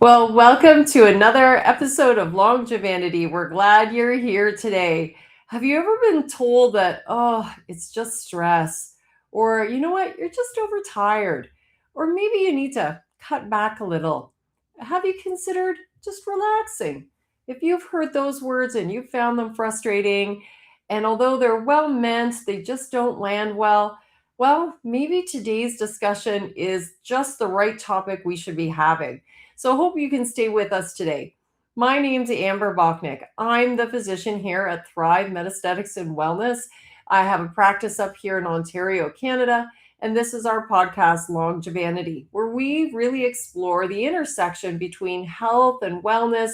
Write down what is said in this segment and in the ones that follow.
Well, welcome to another episode of Longevanity. We're glad you're here today. Have you ever been told that, it's just stress? Or, you know what, you're just overtired? Or maybe you need to cut back a little? Have you considered just relaxing? If you've heard those words and you found them frustrating, and although they're well meant, they just don't land well, maybe today's discussion is just the right topic we should be having. So I hope you can stay with us today. My name's Amber Bocknek. I'm the physician here at Thrive Metastaetics and Wellness. I have a practice up here in Ontario, Canada, and this is our podcast, Longevanity, where we really explore the intersection between health and wellness,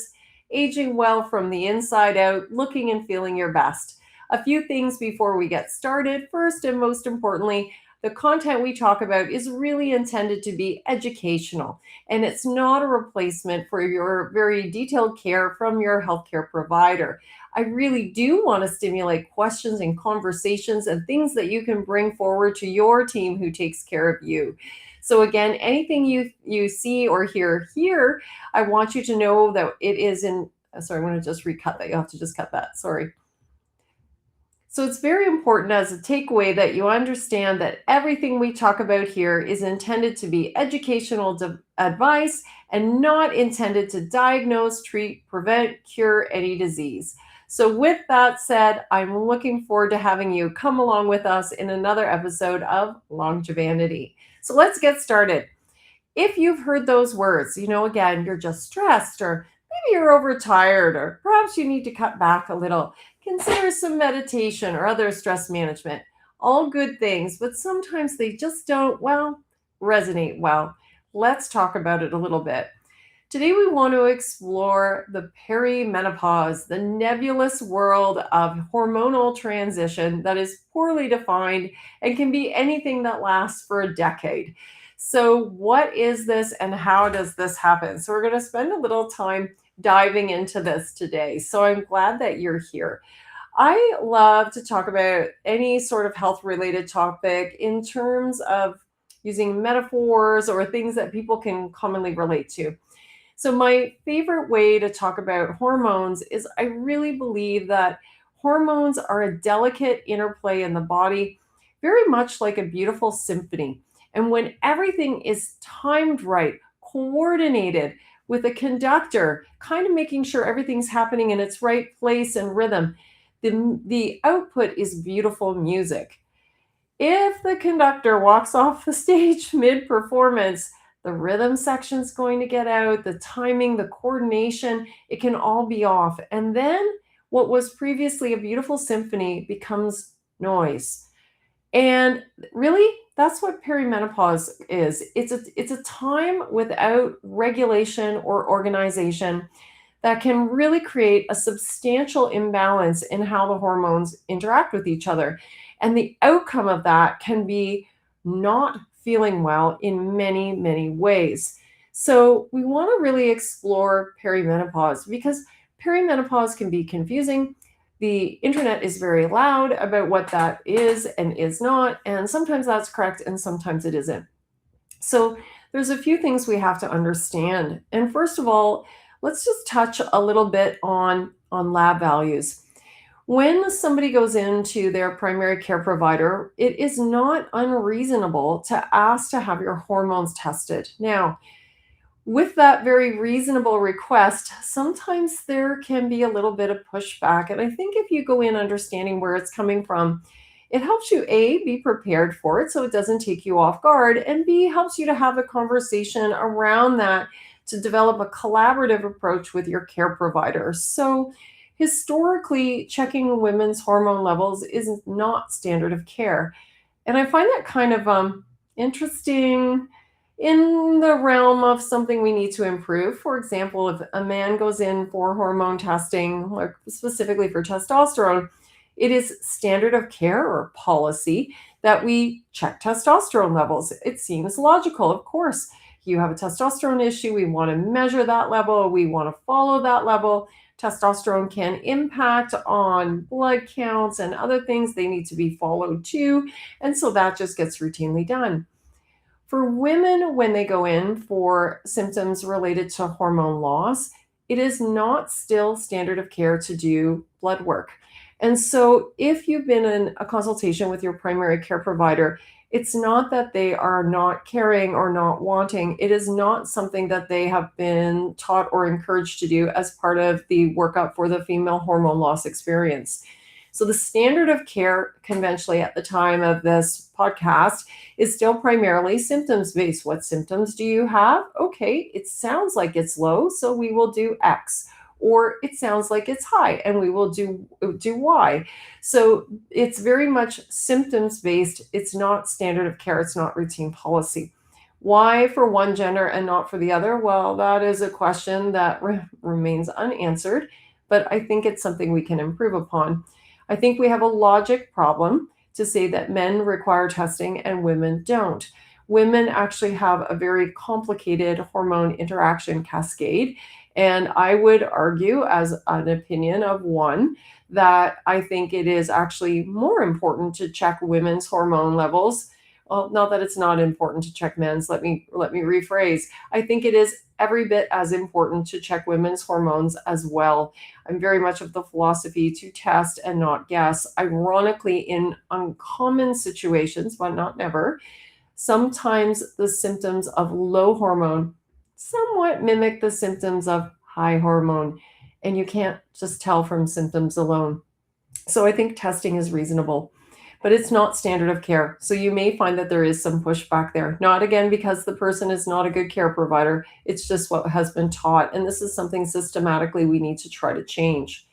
aging well from the inside out, looking and feeling your best. A few things before we get started. First and most importantly, the content we talk about is really intended to be educational, and it's not a replacement for your very detailed care from your healthcare provider. I really do want to stimulate questions and conversations and things that you can bring forward to your team who takes care of you. So again, anything you see or hear here, I want you to know that it is in. Sorry, I'm going to just recut that. You'll have to just cut that. Sorry. So it's very important as a takeaway that you understand that everything we talk about here is intended to be educational advice and not intended to diagnose, treat, prevent, cure any disease. So, with that said, I'm looking forward to having you come along with us in another episode of Longevanity. So, let's get started. If you've heard those words, again, you're just stressed, or maybe you're overtired, or perhaps you need to cut back a little, consider some meditation or other stress management. All good things, but sometimes they just don't, resonate well. Let's talk about it a little bit. Today, we want to explore the perimenopause, the nebulous world of hormonal transition that is poorly defined and can be anything that lasts for a decade. So, what is this and how does this happen? So, we're going to spend a little time diving into this today. So, I'm glad that you're here. I love to talk about any sort of health related topic in terms of using metaphors or things that people can commonly relate to. So, my favorite way to talk about hormones is I really believe that hormones are a delicate interplay in the body, very much like a beautiful symphony. And when everything is timed right, coordinated with a conductor, kind of making sure everything's happening in its right place and rhythm, the output is beautiful music. If the conductor walks off the stage mid performance, the rhythm section's going to get out, the timing, the coordination, it can all be off. And then what was previously a beautiful symphony becomes noise. And really, that's what perimenopause is. It's a time without regulation or organization that can really create a substantial imbalance in how the hormones interact with each other. And the outcome of that can be not feeling well in many, many ways. So, we want to really explore perimenopause because perimenopause can be confusing. The internet is very loud about what that is and is not, and sometimes that's correct and sometimes it isn't. So, there's a few things we have to understand. And first of all, let's just touch a little bit on lab values. When somebody goes into their primary care provider, it is not unreasonable to ask to have your hormones tested. Now, with that very reasonable request, sometimes there can be a little bit of pushback. And I think if you go in understanding where it's coming from, it helps you, A, be prepared for it so it doesn't take you off guard, and B, helps you to have a conversation around that to develop a collaborative approach with your care provider. So, historically, checking women's hormone levels is not standard of care. And I find that kind of interesting in the realm of something we need to improve. For example, if a man goes in for hormone testing, or specifically for testosterone, it is standard of care or policy that we check testosterone levels. It seems logical, of course. You have a testosterone issue, we want to measure that level, we want to follow that level. Testosterone can impact on blood counts and other things, they need to be followed too. And so that just gets routinely done. For women, when they go in for symptoms related to hormone loss, it is not still standard of care to do blood work. And so, if you've been in a consultation with your primary care provider, it's not that they are not caring or not wanting. It is not something that they have been taught or encouraged to do as part of the workup for the female hormone loss experience. So, the standard of care conventionally at the time of this podcast is still primarily symptoms based. What symptoms do you have? Okay, it sounds like it's low, so we will do X. Or it sounds like it's high, and we will do Y. So it's very much symptoms based. It's not standard of care. It's not routine policy. Why for one gender and not for the other? Well, that is a question that remains unanswered, but I think it's something we can improve upon. I think we have a logic problem to say that men require testing and women don't. Women actually have a very complicated hormone interaction cascade. And I would argue, as an opinion of one, that I think it is actually more important to check women's hormone levels. Well, not that it's not important to check men's. Let me rephrase. I think it is every bit as important to check women's hormones as well. I'm very much of the philosophy to test and not guess. Ironically, in uncommon situations, but not never, sometimes the symptoms of low hormone somewhat mimic the symptoms of high hormone, and you can't just tell from symptoms alone. So I think testing is reasonable, but it's not standard of care. So you may find that there is some pushback there. Not again because the person is not a good care provider, it's just what has been taught. And this is something systematically we need to try to change.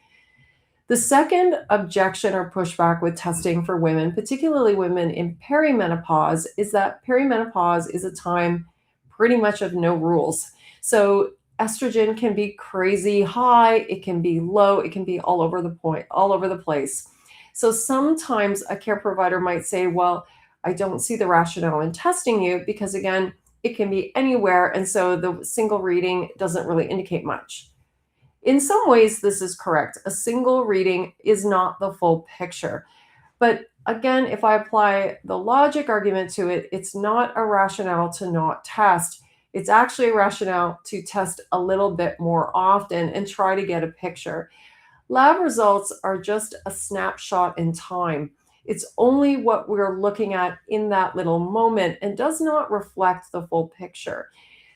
The second objection or pushback with testing for women, particularly women in perimenopause, is that perimenopause is a time pretty much of no rules. So estrogen can be crazy high, it can be low, it can be all over the place. So sometimes a care provider might say, well, I don't see the rationale in testing you because again, it can be anywhere. And so the single reading doesn't really indicate much. In some ways, this is correct. A single reading is not the full picture. But again, if I apply the logic argument to it, it's not a rationale to not test. It's actually a rationale to test a little bit more often and try to get a picture. Lab results are just a snapshot in time. It's only what we're looking at in that little moment and does not reflect the full picture.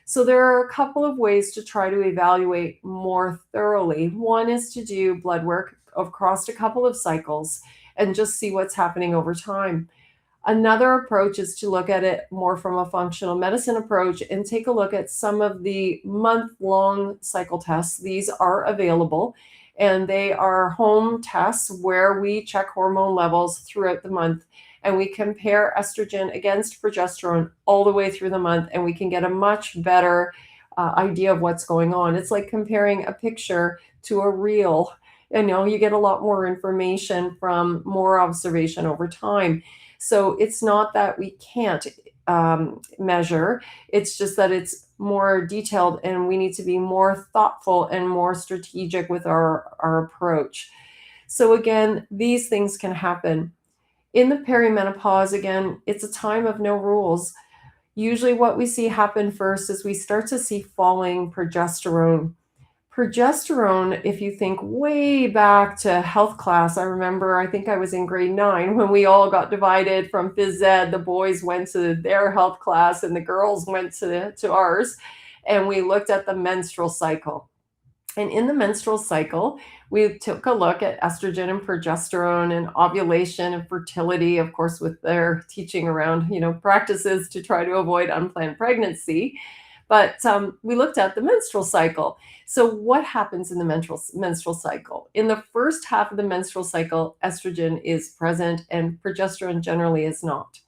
So there are a couple of ways to try to evaluate more thoroughly. One is to do blood work across a couple of cycles and just see what's happening over time. Another approach is to look at it more from a functional medicine approach and take a look at some of the month-long cycle tests. These are available and they are home tests where we check hormone levels throughout the month and we compare estrogen against progesterone all the way through the month and we can get a much better idea of what's going on. It's like comparing a picture to a reel. You get a lot more information from more observation over time. So it's not that we can't measure, it's just that it's more detailed and we need to be more thoughtful and more strategic with our approach. So again, these things can happen. In the perimenopause, again, it's a time of no rules. Usually what we see happen first is we start to see falling progesterone. Progesterone, if you think way back to health class, I remember, I think I was in grade 9 when we all got divided from phys ed. The boys went to their health class and the girls went to ours. And we looked at the menstrual cycle. And in the menstrual cycle, we took a look at estrogen and progesterone and ovulation and fertility, of course, with their teaching around, practices to try to avoid unplanned pregnancy. But we looked at the menstrual cycle. So what happens in the menstrual cycle? In the first half of the menstrual cycle, estrogen is present and progesterone generally is not.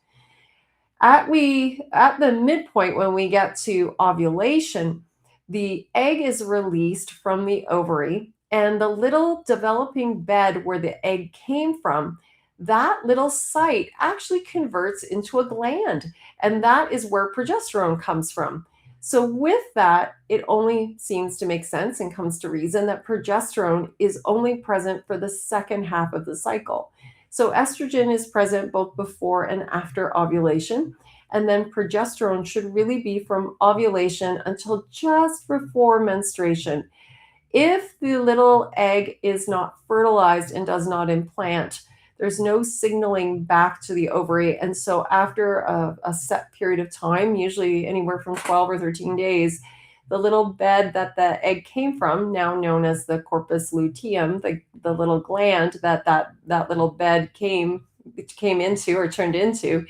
At the midpoint, when we get to ovulation, the egg is released from the ovary, and the little developing bed where the egg came from, that little site actually converts into a gland, and that is where progesterone comes from. So, with that, it only seems to make sense and comes to reason that progesterone is only present for the second half of the cycle. So, estrogen is present both before and after ovulation. And then progesterone should really be from ovulation until just before menstruation. If the little egg is not fertilized and does not implant, there's no signaling back to the ovary. And so, after a set period of time, usually anywhere from 12 or 13 days, the little bed that the egg came from, now known as the corpus luteum, the little gland that little bed came into or turned into,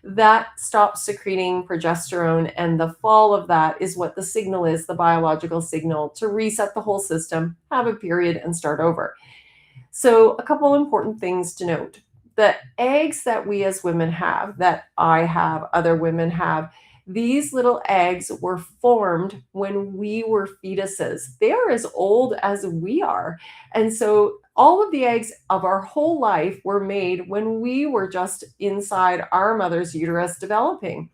that stops secreting progesterone, and the fall of that is what the signal is, the biological signal to reset the whole system, have a period, and start over. So, a couple important things to note. The eggs that we as women have, that I have, other women have, these little eggs were formed when we were fetuses. They are as old as we are. And so, all of the eggs of our whole life were made when we were just inside our mother's uterus developing.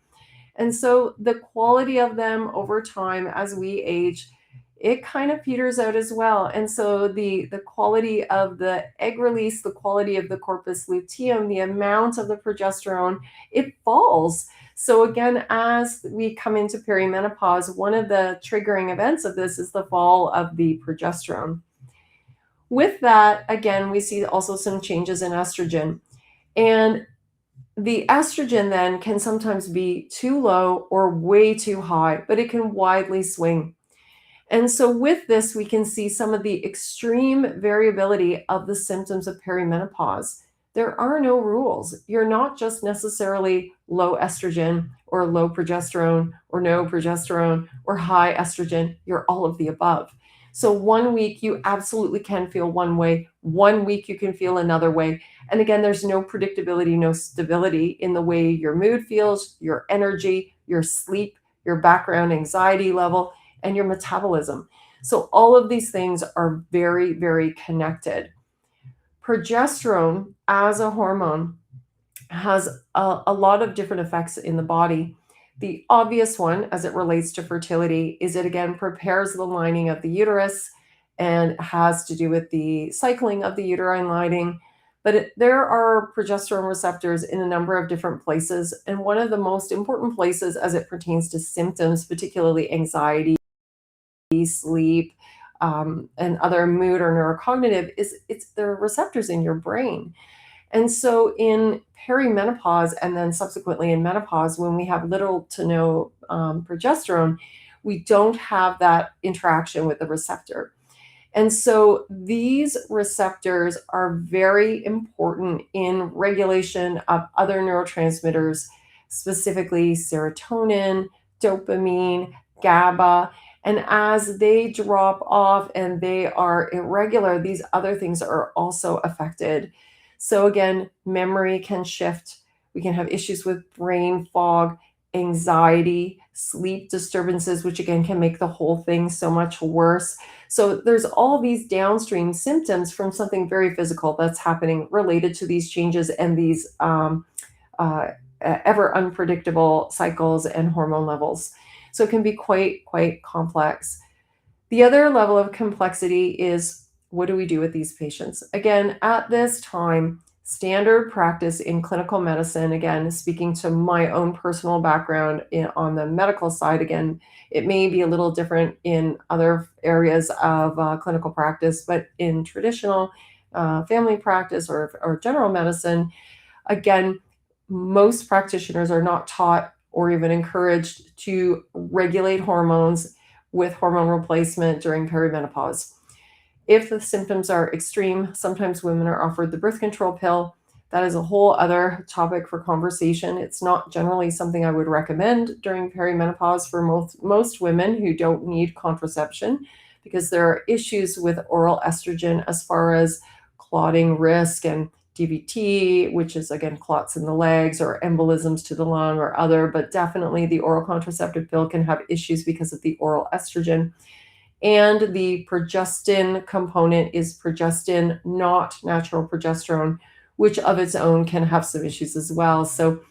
And so the quality of them over time as we age, it kind of peters out as well. And so the quality of the egg release, the quality of the corpus luteum, the amount of the progesterone, it falls. So again, as we come into perimenopause, one of the triggering events of this is the fall of the progesterone. With that, again, we see also some changes in estrogen. And the estrogen then can sometimes be too low or way too high, but it can widely swing. And so, with this, we can see some of the extreme variability of the symptoms of perimenopause. There are no rules. You're not just necessarily low estrogen or low progesterone or no progesterone or high estrogen. You're all of the above. So, one week you absolutely can feel one way, one week you can feel another way. And again, there's no predictability, no stability in the way your mood feels, your energy, your sleep, your background anxiety level, and your metabolism. So, all of these things are very, very connected. Progesterone as a hormone has a lot of different effects in the body. The obvious one, as it relates to fertility, is it again prepares the lining of the uterus and has to do with the cycling of the uterine lining. But there are progesterone receptors in a number of different places. And one of the most important places as it pertains to symptoms, particularly anxiety, sleep, and other mood or neurocognitive, is it's the receptors in your brain. And so in perimenopause and then subsequently in menopause, when we have little to no progesterone, we don't have that interaction with the receptor. And so these receptors are very important in regulation of other neurotransmitters, specifically serotonin, dopamine, GABA. And as they drop off and they are irregular, these other things are also affected. So again, memory can shift. We can have issues with brain fog, anxiety, sleep disturbances, which again can make the whole thing so much worse. So there's all these downstream symptoms from something very physical that's happening related to these changes and these uh, ever unpredictable cycles and hormone levels. So it can be quite complex. The other level of complexity is, what do we do with these patients? Again, at this time, standard practice in clinical medicine, again, speaking to my own personal background on the medical side, again, it may be a little different in other areas of clinical practice, but in traditional family practice or general medicine, again, most practitioners are not taught or even encouraged to regulate hormones with hormone replacement during perimenopause. If the symptoms are extreme, sometimes women are offered the birth control pill. That is a whole other topic for conversation. It's not generally something I would recommend during perimenopause for most women who don't need contraception, because there are issues with oral estrogen as far as clotting risk and DVT, which is again clots in the legs or embolisms to the lung or other, but definitely the oral contraceptive pill can have issues because of the oral estrogen. And the progestin component is progestin, not natural progesterone, which of its own can have some issues as well. So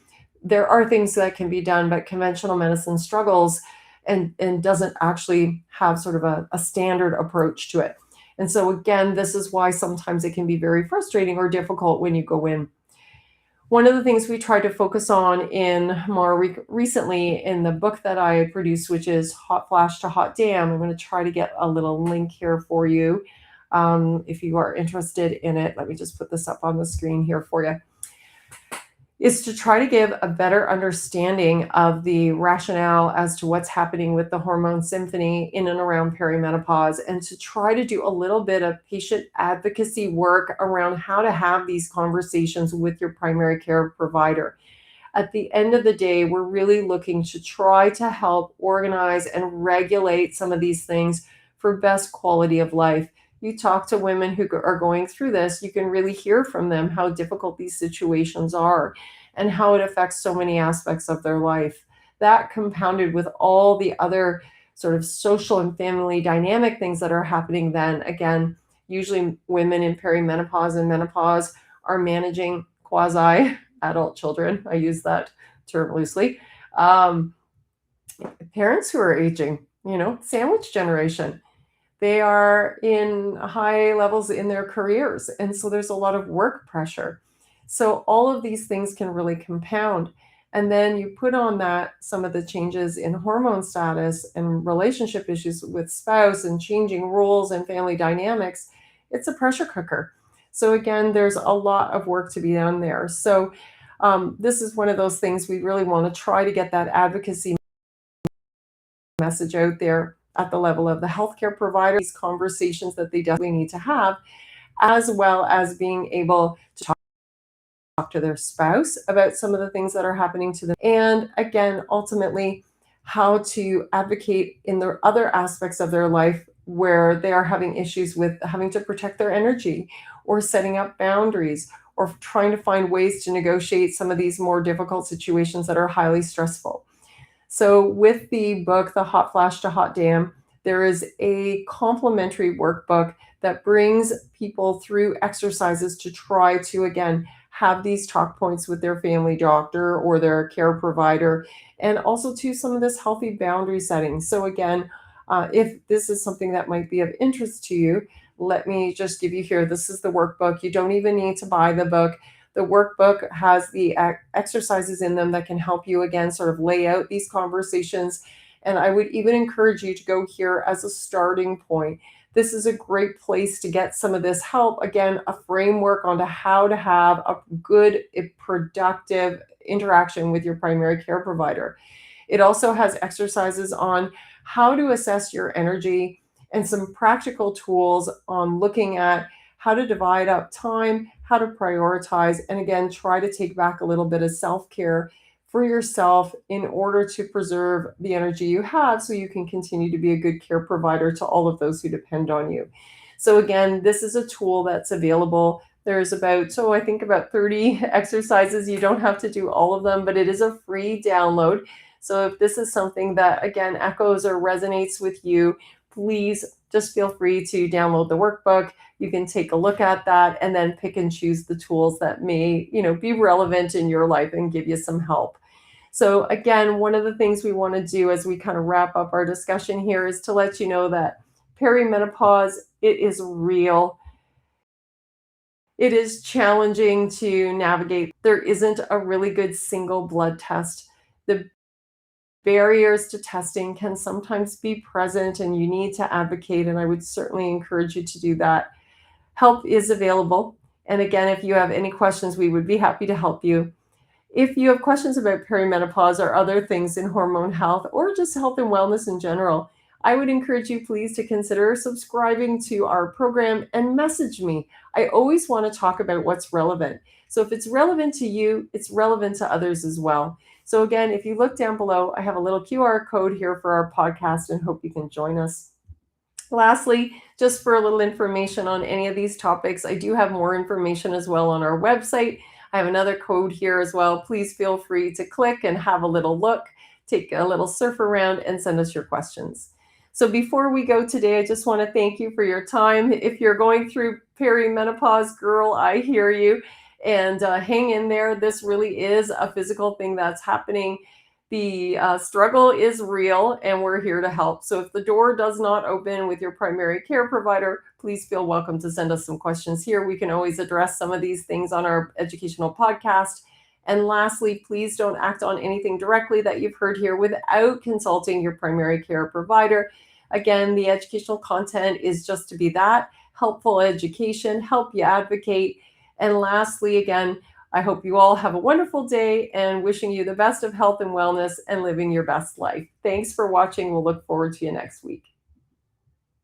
there are things that can be done, but conventional medicine struggles and doesn't actually have sort of a standard approach to it. And so again, this is why sometimes it can be very frustrating or difficult when you go in. One of the things we tried to focus on in more recently in the book that I produced, which is Hot Flash to Hot Damn. I'm going to try to get a little link here for you if you are interested in it. Let me just put this up on the screen here for you. Is to try to give a better understanding of the rationale as to what's happening with the hormone symphony in and around perimenopause, and to try to do a little bit of patient advocacy work around how to have these conversations with your primary care provider. At the end of the day, we're really looking to try to help organize and regulate some of these things for best quality of life. You talk to women who are going through this, you can really hear from them how difficult these situations are and how it affects so many aspects of their life. That compounded with all the other sort of social and family dynamic things that are happening then. Again, usually women in perimenopause and menopause are managing quasi adult children. I use that term loosely. Um, Parents who are aging, sandwich generation. They are in high levels in their careers. And so there's a lot of work pressure. So all of these things can really compound. And then you put on that some of the changes in hormone status and relationship issues with spouse and changing roles and family dynamics. It's a pressure cooker. So again, there's a lot of work to be done there. So this is one of those things we really want to try to get that advocacy message out there at the level of the healthcare provider, these conversations that they definitely need to have, as well as being able to talk to their spouse about some of the things that are happening to them. And again, ultimately, how to advocate in the other aspects of their life where they are having issues with having to protect their energy or setting up boundaries or trying to find ways to negotiate some of these more difficult situations that are highly stressful. So with the book, The Hot Flash to Hot Damn, there is a complimentary workbook that brings people through exercises to try to, again, have these talk points with their family doctor or their care provider, and also to some of this healthy boundary setting. So again, if this is something that might be of interest to you, let me just give you here. This is the workbook. You don't even need to buy the book. The workbook has the exercises in them that can help you, again, sort of lay out these conversations. And I would even encourage you to go here as a starting point. This is a great place to get some of this help. Again, a framework on how to have a good, productive interaction with your primary care provider. It also has exercises on how to assess your energy and some practical tools on looking at how to divide up time, how to prioritize, and again, try to take back a little bit of self-care for yourself in order to preserve the energy you have so you can continue to be a good care provider to all of those who depend on you. So again, this is a tool that's available. There's I think about 30 exercises. You don't have to do all of them, but it is a free download. So if this is something that, again, echoes or resonates with you, please just feel free to download the workbook. You can take a look at that and then pick and choose the tools that may, be relevant in your life and give you some help. So again, one of the things we want to do as we kind of wrap up our discussion here is to let you know that perimenopause, it is real. It is challenging to navigate. There isn't a really good single blood test. The barriers to testing can sometimes be present and you need to advocate, and I would certainly encourage you to do that. Help is available. And again, if you have any questions, we would be happy to help you. If you have questions about perimenopause or other things in hormone health or just health and wellness in general, I would encourage you please to consider subscribing to our program and message me. I always want to talk about what's relevant. So if it's relevant to you, it's relevant to others as well. So again, if you look down below, I have a little QR code here for our podcast and hope you can join us. Lastly, just for a little information on any of these topics, I do have more information as well on our website. I have another code here as well. Please feel free to click and have a little look, take a little surf around and send us your questions. So before we go today, I just want to thank you for your time. If you're going through perimenopause, girl, I hear you. And hang in there. This really is a physical thing that's happening. The struggle is real and we're here to help. So if the door does not open with your primary care provider, please feel welcome to send us some questions here. We can always address some of these things on our educational podcast. And lastly, please don't act on anything directly that you've heard here without consulting your primary care provider. Again, the educational content is just to be that helpful education, help you advocate. And lastly, again, I hope you all have a wonderful day and wishing you the best of health and wellness and living your best life. Thanks for watching. We'll look forward to you next week.